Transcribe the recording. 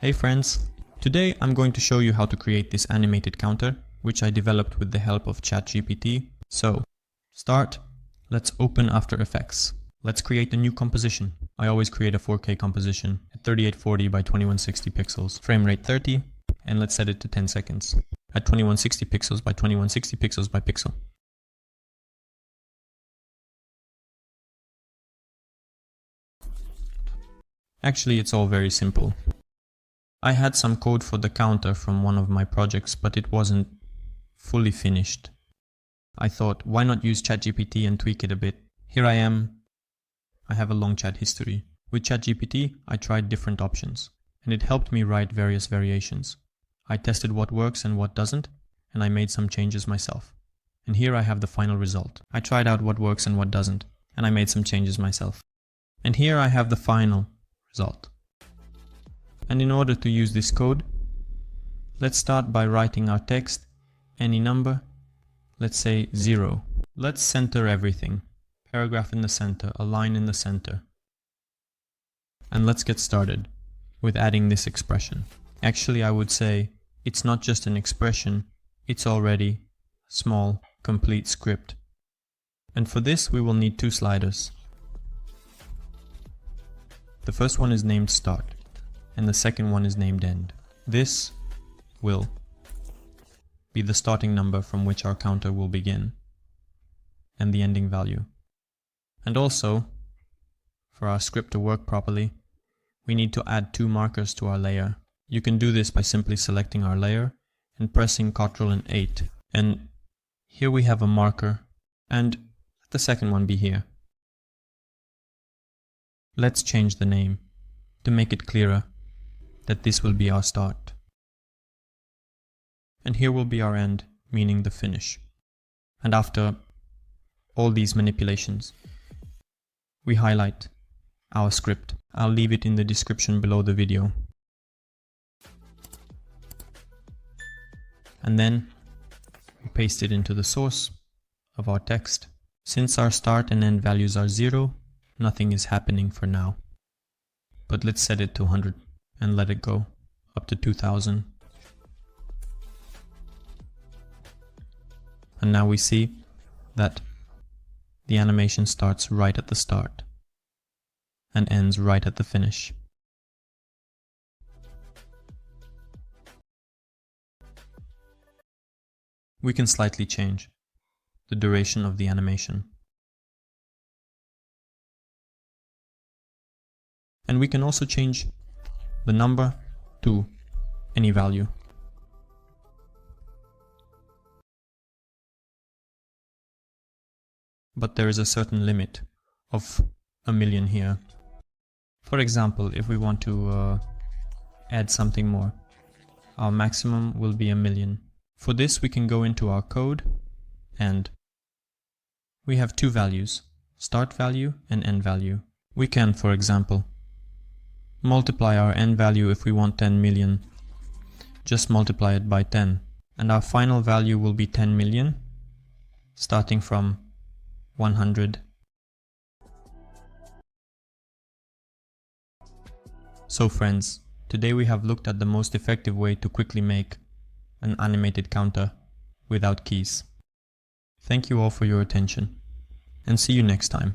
Hey friends! Today I'm going to show you how to create this animated counter, which I developed with the help of ChatGPT. So, start. Let's open After Effects. Let's create a new composition. I always create a 4K composition at 3840 by 2160 pixels, frame rate 30, and let's set it to 10 seconds at 2160 pixels by 2160 pixels by pixel. Actually, it's all very simple. I had some code for the counter from one of my projects, but it wasn't fully finished. I thought, why not use ChatGPT and tweak it a bit? Here I am. I have a long chat history. With ChatGPT, I tried different options, and it helped me write various variations. I tested what works and what doesn't, and I made some changes myself. And here I have the final result. I tried out what works and what doesn't, and I made some changes myself. And here I have the final result. And in order to use this code, let's start by writing our text, any number, let's say 0. Let's center everything. Paragraph in the center, a line in the center. And let's get started with adding this expression. Actually, I would say it's not just an expression, it's already a small, complete script. And for this, we will need two sliders. The first one is named Start, and the second one is named End. This will be the starting number from which our counter will begin, and the ending value. And also, for our script to work properly, we need to add two markers to our layer. You can do this by simply selecting our layer and pressing Ctrl and 8. And here we have a marker, and let the second one be here. Let's change the name to make it clearer that this will be our start. And here will be our end, meaning the finish. And after all these manipulations, we highlight our script. I'll leave it in the description below the video. And then we paste it into the source of our text. Since our start and end values are 0, nothing is happening for now. But let's set it to 100 and let it go up to 2000. And now we see that the animation starts right at the start and ends right at the finish. We can slightly change the duration of the animation. And we can also change the number to any value. But there is a certain limit of 1,000,000 here. For example, if we want to add something more, our maximum will be 1,000,000. For this we can go into our code and we have two values, start value and end value. We can, for example, multiply our end value if we want 10 million. Just multiply it by 10. And our final value will be 10 million, starting from 100. So friends, today we have looked at the most effective way to quickly make an animated counter without keys. Thank you all for your attention, and see you next time.